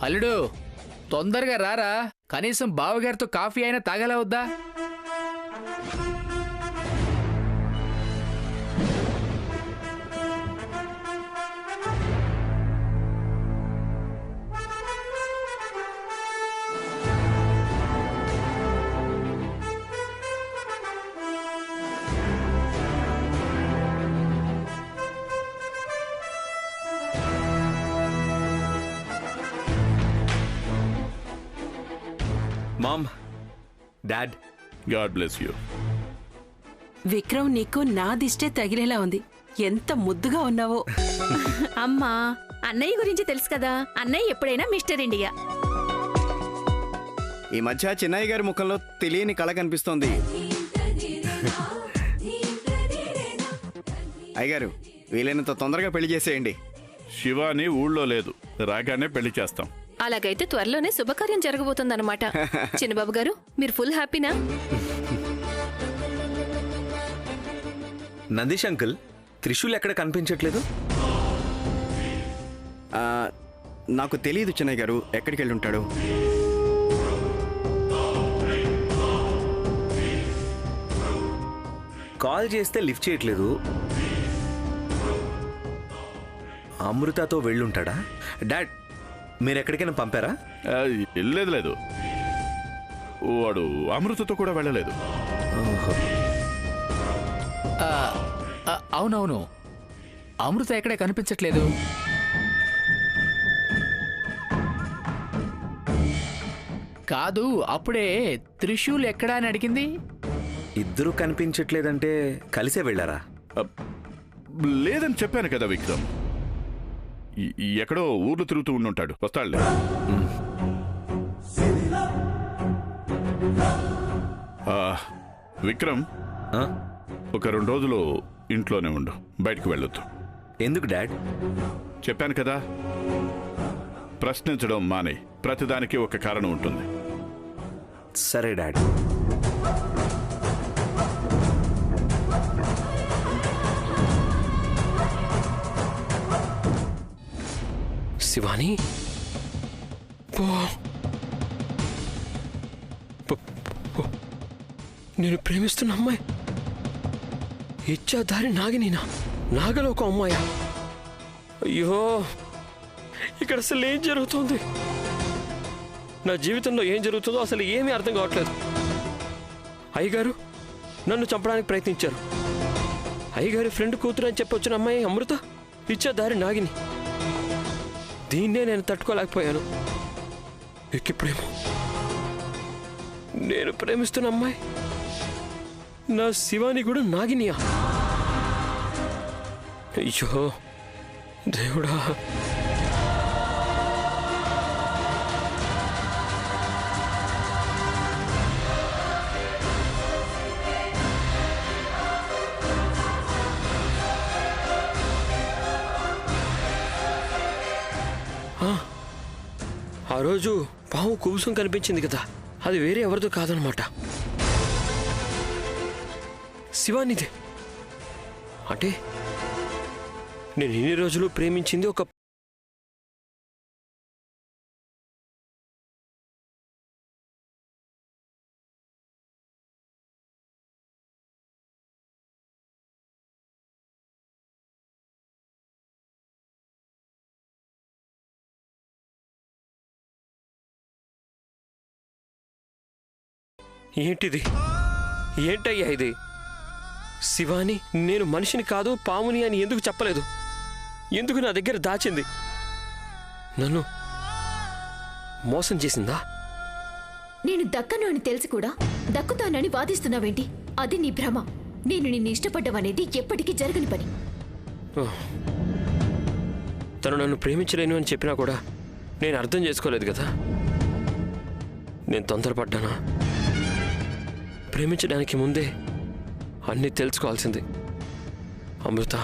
అల్లుడు తొందరగా రారా, కనీసం బావగారితో కాఫీ అయినా తాగలా వద్దా? Mom, dad, God bless you. Vikram, నీకు నా దిష్టే తగిలేలా ఉంది. ఎంత ముద్దుగా ఉన్నావో. అమ్మా, అన్నయ్య గురించి తెలుసు కదా, అన్నయ్య ఎప్పుడైనా మిస్టర్ ఇండియా. ఈ మధ్య చిన్నయ్య గారి ముఖంలో తెలియని కళ కనిపిస్తోంది. అయ్యగారు, వీలైనంత తొందరగా పెళ్లి చేసేయండి. శివాని ఊళ్ళో లేదు, రాగానే పెళ్లి చేస్తాం. అలాగైతే త్వరలోనే శుభకార్యం జరగబోతుందన్నమాట. చిన్నబాబు గారు, మీరు ఫుల్ హ్యాపీనా? నందీష్ అంకుల్, త్రిశూల్ ఎక్కడ కనిపించట్లేదు? నాకు తెలియదు చిన్నయ్య గారు, ఎక్కడికి వెళ్ళి ఉంటాడు. కాల్ చేస్తే లిఫ్ట్ చేయట్లేదు. అమృతతో వెళ్ళుంటాడా? డాడ్, మీరు ఎక్కడికైనా పంపారా? లేదు లేదు, వాడు అమృతతో కూడా వెళ్ళలేదు. అవునవును, అమృత ఎక్కడే కనిపించట్లేదు. కాదు, అప్పుడే త్రిశూల్ ఎక్కడా అని అడిగింది. ఇద్దరు కనిపించట్లేదంటే కలిసే వెళ్ళారా? లేదని చెప్పాను కదా విక్రమ్, ఎక్కడో ఊర్లు తిరుగుతూ ఉండుంటాడు, వస్తాడులే. విక్రమ్, ఒక 2 రోజులు ఇంట్లోనే ఉండు, బయటకు వెళ్ళొద్దు. ఎందుకు డాడ్? చెప్పాను కదా, ప్రశ్నించడం మానే. ప్రతిదానికి ఒక కారణం ఉంటుంది. సరే డాడ్. శివాని, నేను ప్రేమిస్తున్న అమ్మాయి ఇచ్చాదారి నాగినీనా? నాగలో ఒక అమ్మాయా? అయ్యో, ఇక్కడ అసలు ఏం జరుగుతుంది? నా జీవితంలో ఏం జరుగుతుందో అసలు ఏమీ అర్థం కావట్లేదు. అయ్యగారు నన్ను చంపడానికి ప్రయత్నించారు. అయ్యగారి ఫ్రెండ్ కూతురు అని చెప్పొచ్చిన అమ్మాయి అమృత ఇచ్చాదారి నాగిని. దీన్నే నేను తట్టుకోలేకపోయాను. ఇప్పుడేమో నేను ప్రేమిస్తున్న అమ్మాయి నా శివాని కూడా నాగినియా? అయ్యో దేవుడా! ఆ రోజు పాము కుబుసం కనిపించింది కదా, అది వేరే ఎవరిదో కాదనమాట, శివానిదే. అంటే నేను ఇన్ని రోజులు ప్రేమించింది ఒక ఏంటిది? ఏంటయ్యా ఇది? శివాని నేను మనిషిని కాదు పాముని అని ఎందుకు చెప్పలేదు? ఎందుకు నా దగ్గర దాచింది? నన్ను మోసం చేసిందా? నేను దక్కను అని తెలిసి కూడా దక్కుతానని వాదిస్తున్నావేంటి? అది నీ భ్రమ. నేను నిన్ను ఇష్టపడ్డమనేది ఎప్పటికీ జరగని పని. తను నన్ను ప్రేమించలేను అని చెప్పినా కూడా నేను అర్థం చేసుకోలేదు కదా. నేను తొందరపడ్డానా? ప్రేమించడానికి ముందే అన్నీ తెలుసుకోవాల్సింది. అమృత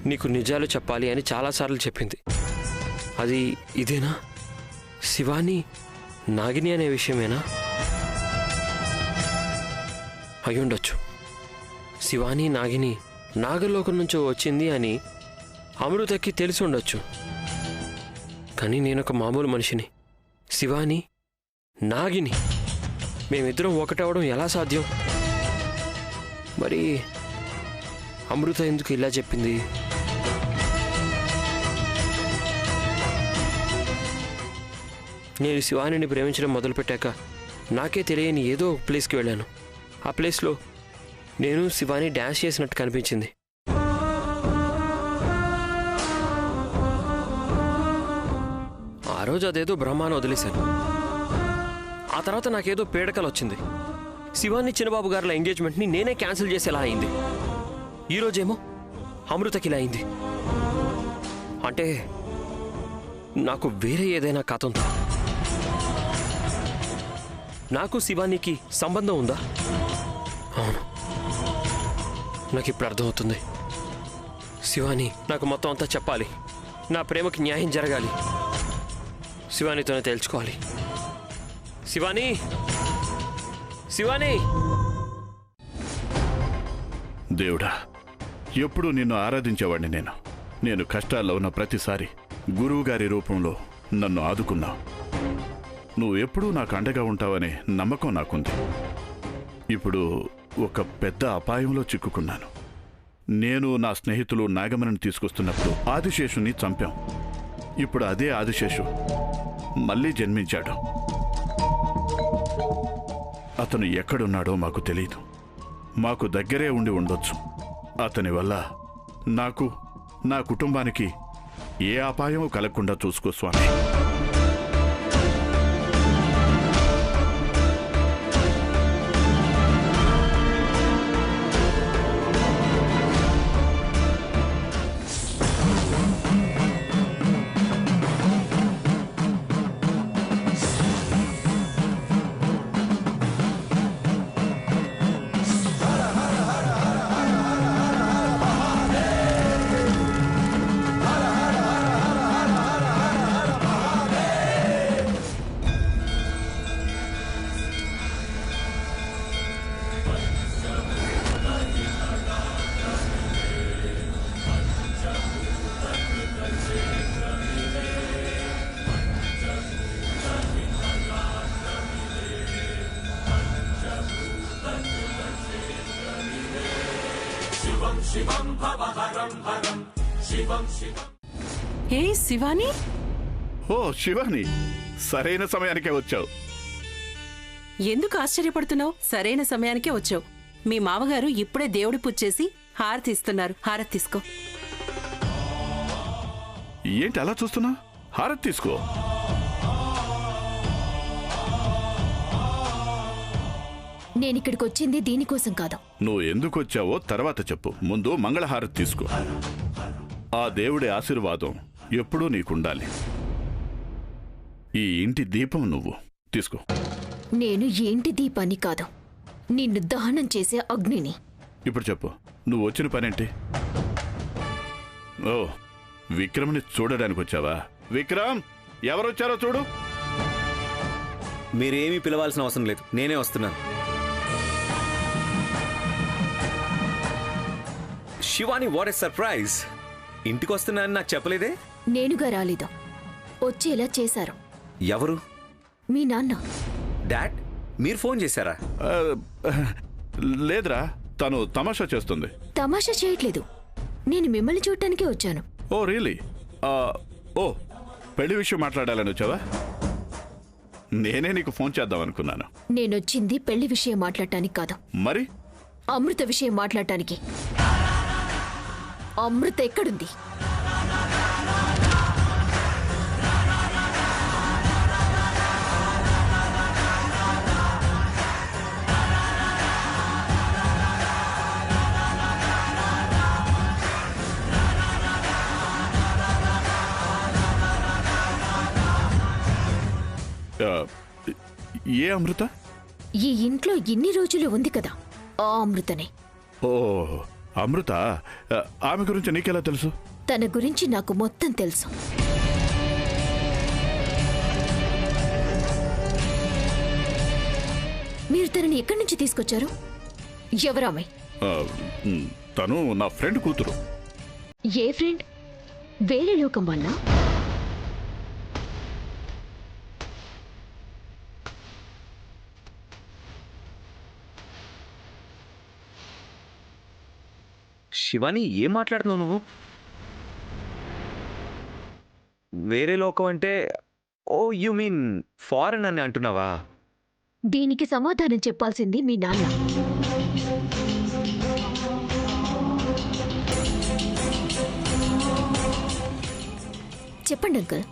నీకు నిజాలు చెప్పాలి అని చాలాసార్లు చెప్పింది. అది ఇదేనా? శివాని నాగిని అనే విషయమేనా? అయ్యుండొచ్చు. శివాని నాగిని నాగలోకం నుంచి వచ్చింది అని అమృతకి తెలిసి ఉండొచ్చు. కానీ నేనొక మామూలు మనిషిని, శివాని నాగిని, మేమిద్దరం ఒకటవడం ఎలా సాధ్యం? మరి అమృత ఎందుకు ఇలా చెప్పింది? నేను శివానిని ప్రేమించడం మొదలుపెట్టాక నాకే తెలియని ఏదో ఒక ప్లేస్కి వెళ్ళాను. ఆ ప్లేస్లో నేను శివాని డ్యాన్స్ చేసినట్టు కనిపించింది. ఆ రోజు అదేదో బ్రహ్మాన్ని వదిలేశాను. ఆ తర్వాత నాకేదో పీడకలు వచ్చింది. శివాని చిన్నబాబు గారుల ఎంగేజ్మెంట్ని నేనే క్యాన్సిల్ చేసేలా అయింది. ఈరోజేమో అమృతకి ఇలా అయింది. అంటే నాకు వేరే ఏదైనా కథ ఉందా? నాకు శివానికి సంబంధం ఉందా? అవును, నాకు ఇప్పుడు అర్థమవుతుంది. శివాని నాకు మొత్తం అంతా చెప్పాలి. నా ప్రేమకి న్యాయం జరగాలి. శివానితోనే తేల్చుకోవాలి. శివాని, శివాని! దేవుడా, ఎప్పుడూ నిన్ను ఆరాధించేవాడిని నేను కష్టాల్లో ఉన్న ప్రతిసారి గురువుగారి రూపంలో నన్ను ఆదుకున్నావు. నువ్వు ఎప్పుడూ నాకు అండగా ఉంటావనే నమ్మకం నాకుంది. ఇప్పుడు ఒక పెద్ద అపాయంలో చిక్కుకున్నాను. నేను నా స్నేహితులు నాగమణిని తీసుకొస్తున్నప్పుడు ఆదిశేషుని చంపాం. ఇప్పుడు అదే ఆదిశేషు మళ్ళీ జన్మించాడు. అతను ఎక్కడున్నాడో మాకు తెలీదు. మాకు దగ్గరే ఉండి ఉండొచ్చు. అతని వల్ల నాకు, నా కుటుంబానికి ఏ అపాయం కలగకుండా చూసుకో స్వామి. ఏ శివాని, ఓ శివాని, సరైన సమయానికే వచ్చావు. ఎందుకు ఆశ్చర్యపడుతున్నావు? సరైన సమయానికే వచ్చావు. మీ మామగారు ఇప్పుడే దేవుడి పూజ చేసి హారతి ఇస్తున్నారు. హారతి తీసుకో. ఏంటి అలా చూస్తున్నా? హారతి తీసుకో. నేనిక్కడికి వచ్చింది దీనికోసం కాదు. నువ్వు ఎందుకు వచ్చావో తర్వాత చెప్పు. ముందు మంగళహారతి తీసుకో. ఆ దేవుడి ఆశీర్వాదం ఎప్పుడూ నీకుండాలి. ఈ ఇంటి దీపం నువ్వు తీసుకో. నేను ఏంటి దీపాన్ని కాదు, నిన్ను దహనం చేసే అగ్నిని. ఇప్పుడు చెప్పు, నువ్వు వచ్చిన పనేంటి? ఓ, విక్రమ్ని చూడడానికి వచ్చావా? విక్రమ్, ఎవరొచ్చారో చూడు. మీరేమీ పిలవాల్సిన అవసరం లేదు, నేనే వస్తున్నాను. Shivani, what a surprise! ఇంటికి వస్తున్నానని నాకు చెప్పలేదే? నేనుగా రాలేదు, వచ్చేలా చేశారు. ఎవరు? మీ నాన్న. డాడ్, మీరు ఫోన్ చేశారా? లేదురా, తను తమాషా చేస్తుంది. తమాషా చేయట్లేదు, నేను మిమ్మల్ని చూడటానికే వచ్చాను. Oh really? ఓ, పెళ్లి విషయం మాట్లాడాలని వచ్చావా? నేనే నీకు ఫోన్ చేద్దాం అనుకున్నాను. నేనొచ్చింది పెళ్లి విషయం మాట్లాడటానికి కాదు, మరి అమృత విషయం మాట్లాడటానికి. అమృత ఎక్కడుంది? ఏ అమృత? ఈ ఇంట్లో ఇన్ని రోజులు ఉంది కదా, ఆ అమృతనే. ఓ అమృత, ఆమె గురించి నీకెలా తెలుసు? తన గురించి నాకు మొత్తం తెలుసు. మీరు తనని ఎక్కడి నుంచి తీసుకొచ్చారు? ఎవరామె? తను నా ఫ్రెండ్ కూతురు. ఏ ఫ్రెండ్? వేరే లోకం వల్ల? శివాని ఏం మాట్లాడుతున్నావు నువ్వు? వేరే లోకం అంటే ఓ యు మీన్ ఫారెన్ అని అంటున్నావా? దీనికి సమాధానం చెప్పాల్సింది మీ నాన్న. చెప్పండి అంకుల్,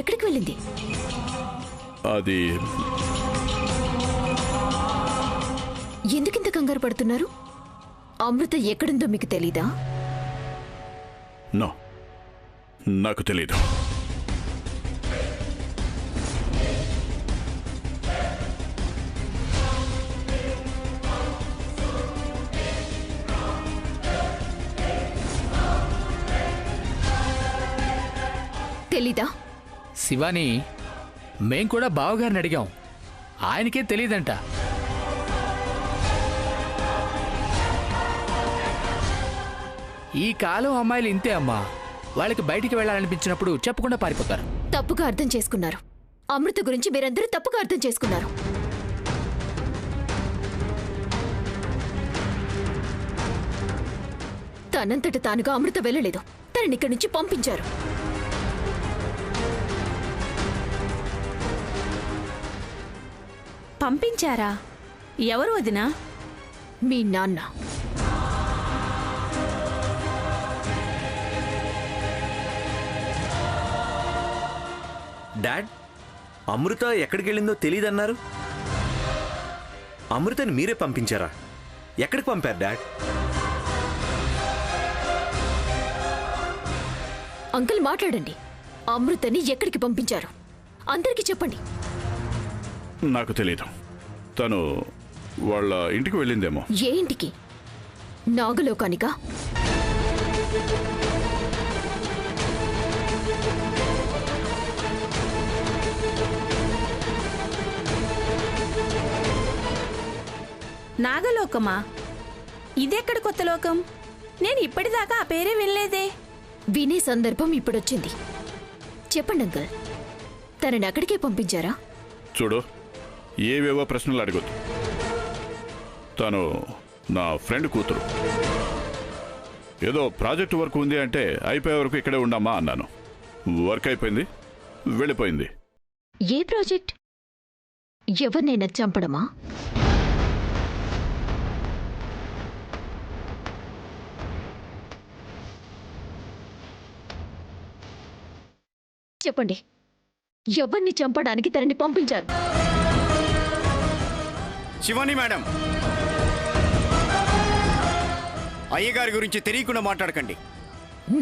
ఎక్కడికి వెళ్ళింది? అది ఎందుకింత కంగారు పడుతున్నారు? అమృత ఎక్కడుందో మీకు తెలీదా? నో, నాకు తెలీదు. తెలీదా? శివాని, మేం కూడా బావగారిని అడిగాం, ఆయనకే తెలియదంట. ఈ కాలం అమ్మాయిలు ఇంతే అమ్మా, వాళ్ళకి బయటికి వెళ్ళాలనిపించినప్పుడు చెప్పకుండా పారిపోతారు. తప్పుగా అర్థం చేసుకున్నారు. అమృత గురించి మీరందరూ తప్పుగా అర్థం చేసుకున్నారు. తనంతట తానుగా అమృత వెళ్ళలేదు, తనని ఇక్కడి నుంచి పంపించారు. పంపించారా? ఎవరు వదినా? మీ నాన్న. డాడ్, అమృత ఎక్కడికి వెళ్ళిందో తెలియదన్నారు. అమృతని మీరే పంపించారా? ఎక్కడికి పంపారు డాడ్? అంకుల్ మాట్లాడండి. అమృతని ఎక్కడికి పంపించారు? అందరికీ చెప్పండి. నాకు తెలీదు. తను వాళ్ళ ఇంటికి వెళ్ళిందేమో. ఏ ఇంటికి? నాగలోకానికా? నాగలోకమా? ఇదెక్కడ కొత్త లోకం? నేను ఇప్పటిదాకా ఆ పేరే వినలేదే. వినే సందర్భం ఇప్పుడొచ్చింది. చెప్పండి అంకుల్, తనని అక్కడికే పంపించారా? చూడు, ఏవేవో ప్రశ్నలు అడగొద్దు. తను నా ఫ్రెండ్ కూతురు. ఏదో ప్రాజెక్ట్ వర్క్ ఉంది అంటే అయిపోయే వరకు ఇక్కడే ఉండమ్మా అన్నాను. వర్క్ అయిపోయింది, వెళ్ళిపోయింది. ఏ ప్రాజెక్ట్? ఎవరినైనా చంపడమా? చెప్పండి, ఎవరిని చంపడానికి తనని పంపించారు? శివాని మేడం, అయ్యగారి గురించి తెలియకుండా మాట్లాడకండి.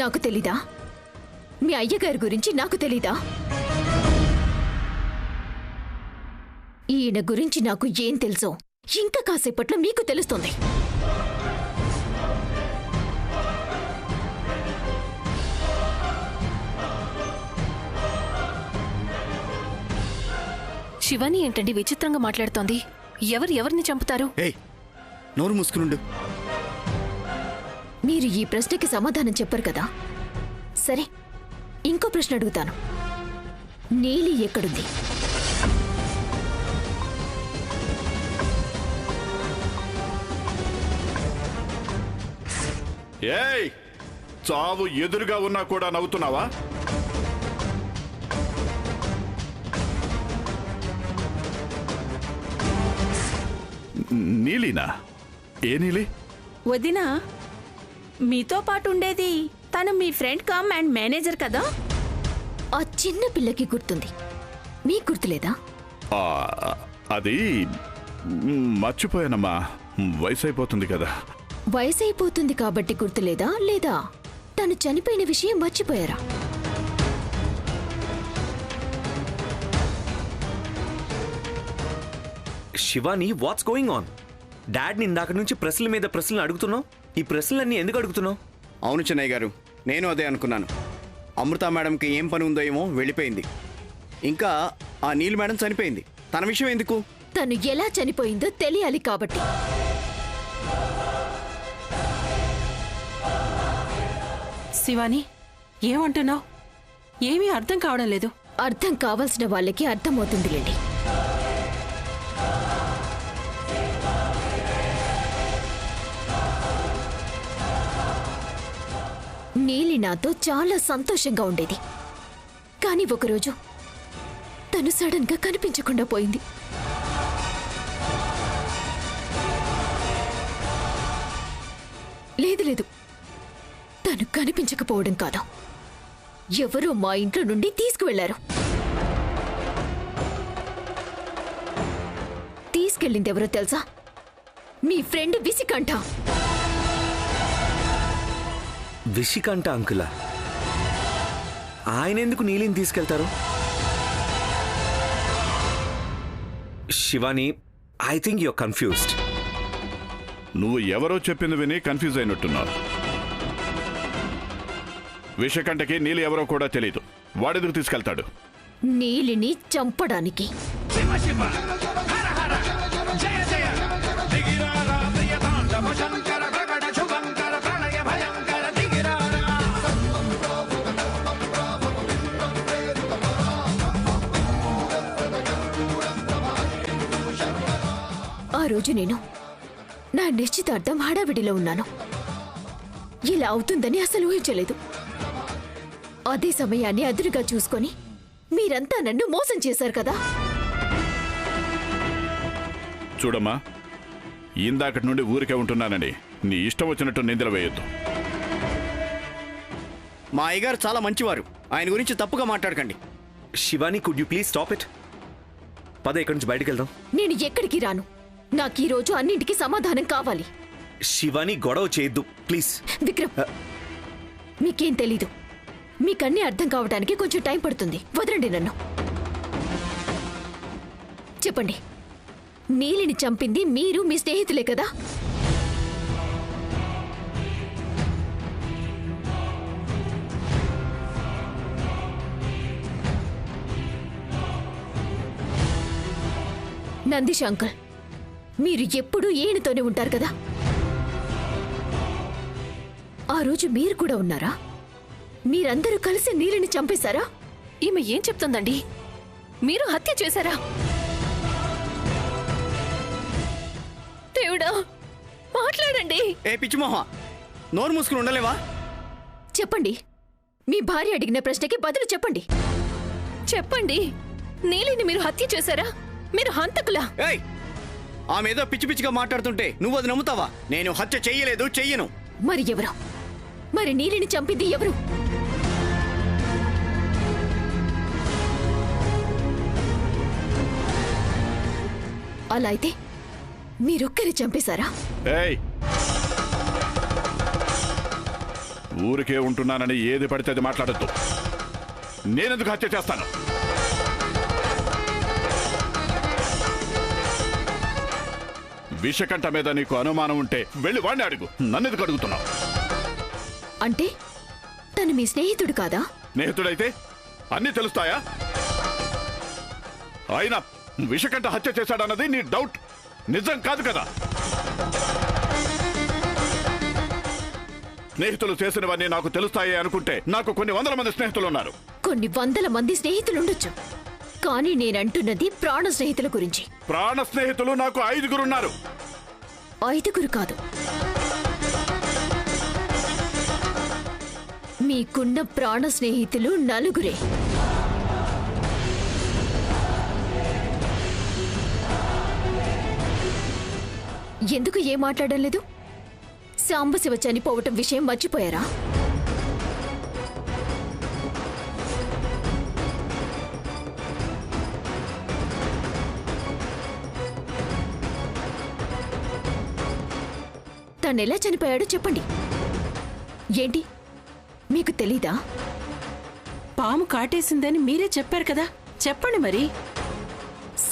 నాకు తెలీదా? మీ అయ్యగారి గురించి నాకు తెలీదా? ఈయన గురించి నాకు ఏం తెలుసో ఇంకా కాసేపట్లో మీకు తెలుస్తుంది. శివాని ఏంటండి విచిత్రంగా మాట్లాడుతోంది? ఎవరిని చంపుతారు? ఏయ్, నోరు మూసుకునుండు. మీరు ఈ ప్రశ్నకి సమాధానం చెప్పరు కదా. సరే, ఇంకో ప్రశ్న అడుగుతాను. నీలి ఎక్కడుంది? ఏయ్, చావు ఎదురుగా ఉన్నా కూడా నవ్వుతున్నావా? నీలినా? ఏ నీలి? వదినా, మీతో పాటు ఉండేది తను మీ ఫ్రెండ్ కమ్ అండ్ మేనేజర్ కదా? ఆ చిన్న పిల్లకి గుర్తుంది, మీకు గుర్తులేదా? ఆ, అది మర్చిపోయానమ్మా, వయసు అయిపోతుంది కదా. వయసైపోతుంది కాబట్టి గుర్తులేదా, లేదా తను చనిపోయిన విషయం మర్చిపోయారా? Shivani, what's going on? డాడ్ని ఇందాక నుంచి ప్రశ్నల మీద ప్రశ్నలు అడుగుతున్నావు. ఈ ప్రశ్నలన్నీ ఎందుకు అడుగుతున్నావు? అవును చెన్నయ్య గారు, నేను అదే అనుకున్నాను. అమృత మేడంకి ఏం పని ఉందో ఏమో వెళ్ళిపోయింది. ఇంకా ఆ నీల్ మేడం చనిపోయింది. తన విషయం ఎందుకు? తను ఎలా చనిపోయిందో తెలియాలి కాబట్టి. శివాని, ఏమంటున్నావు? ఏమీ అర్థం కావడం లేదు. అర్థం కావాల్సిన వాళ్ళకి అర్థమవుతుందిలేండి. నీలి నాతో చాలా సంతోషంగా ఉండేది. కానీ ఒకరోజు తను సడన్ గా కనిపించకుండా పోయింది. లేదు, తను కనిపించకపోవడం కాదు, ఎవరో మా ఇంట్లో నుండి తీసుకువెళ్లారు. తీసుకెళ్ళింది ఎవరో తెలుసా? మీ ఫ్రెండ్ విసికంఠ. విషికంఠ అంకులా? ఆయన ఎందుకు నీలిని తీసుకెళ్తారు? Shivani, I think your confused. నువ్వు ఎవరో చెప్పింది విని కన్ఫ్యూజ్ అయినట్టున్నావు. విషకంటకి నీలి ఎవరో కూడా తెలీదు. వాడెందుకు తీసుకెళ్తాడు? నీలిని చంపడానికి. ఆ రోజు నేను నా నిశ్చితార్థం హడావిడిలో ఉన్నాను. ఇలా అవుతుందని అసలు ఊహించలేదు. అదే సమయాన్ని అదురుగా చూసుకొని మీరంతా నన్ను మోసం చేశారు కదా. చూడమ్మా, ఇందాకటి నుండి ఊరికే ఉంటున్నానని నీ ఇష్టం వచ్చినట్టు నిందలు వేయొద్దు. మా అయ్యగారు చాలా మంచివారు, ఆయన గురించి తప్పుగా మాట్లాడకండి. Shivani, could you please stop it? పద, ఇక్కడి నుంచి బయటికి వెళ్దాం. నేను ఎక్కడికి రాను. నాకు ఈ రోజు అన్నింటికి సమాధానం కావాలి. శివాని, గొడవ చేయొద్దు ప్లీజ్. విక్రమ్, మీకేం తెలీదు. మీకన్నీ అర్థం కావడానికి కొంచెం టైం పడుతుంది. వదలండి నన్ను. చెప్పండి, నీలిని చంపింది మీరు మీ స్నేహితులే కదా? నందిష్ అంకుల్, మీరు ఎప్పుడూ ఈయనతోనే ఉంటారు కదా? ఆ రోజు మీరు కూడా ఉన్నారా? మీరందరూ కలిసి నీలిని చంపేశారా? ఈమె ఏం చెప్తుందండి? మీరు హత్య చేశారా? దేవుడా, మాట్లాడండి. ఏ పిచ్చిమోహ, నోరు మూసుకుని ఉండలేవా? చెప్పండి, మీ భార్య అడిగిన ప్రశ్నకి బదులు చెప్పండి. చెప్పండి, నీలిని మీరు హత్య చేశారా? మీరు హంతకులా? ఏయ్, ఆమె ఏదో పిచ్చి పిచ్చిగా మాట్లాడుతుంటే నువ్వు అది నమ్ముతావా? నేను హత్య చెయ్యలేదు, చెయ్యను. మరి ఎవరు? మరి నీలిని చంపింది ఎవరు? అలా అయితే మీరొక్కరే చంపేశారా? ఏయ్, ఊరికే ఉంటున్నానని ఏది పడితే అది మాట్లాడద్దు. నేనెందుకు హత్య చేస్తాను? విషకంఠ మీద నీకు అనుమానం ఉంటే వెళ్ళి వాడిని అడుగు. నన్నెందుకు అడుగుతున్నావు? అంటే తను మీ స్నేహితుడు కాదా? స్నేహితుడైతే అన్నీ తెలుస్తాయా? అయినా విషకంఠ హత్య చేశాడన్నది నీ డౌట్, నిజం కాదు కదా? స్నేహితులు చేసినవన్నీ నాకు తెలుస్తాయి అనుకుంటే నాకు కొన్ని వందల మంది స్నేహితులు ఉన్నారు. కొన్ని వందల మంది స్నేహితులుండొచ్చు, కానీ నేనంటున్నది ప్రాణ స్నేహితుల గురించి. ప్రాణ స్నేహితులు నాకు 5 ఉన్నారు. 5 కాదు, మీకున్న ప్రాణ స్నేహితులు 4. ఎందుకు ఏం మాట్లాడడం లేదు? సాంబశివ చనిపోవటం విషయం మర్చిపోయారా? తనెలా చనిపోయాడో చెప్పండి. ఏంటి, మీకు తెలీదా? పాము కాటేసిందని మీరే చెప్పారు కదా, చెప్పండి మరి.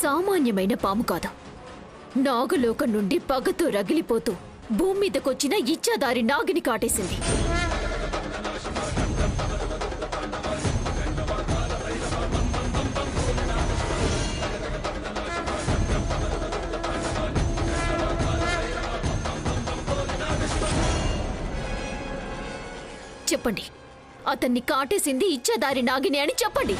సామాన్యమైన పాము కాదు, నాగలోకం నుండి పగతో రగిలిపోతూ భూమి మీదకొచ్చిన ఇచ్చాదారి నాగిని కాటేసింది. చెప్పండి, అతన్ని కాటేసింది ఇచ్చాదారి నాగిని అని చెప్పండి.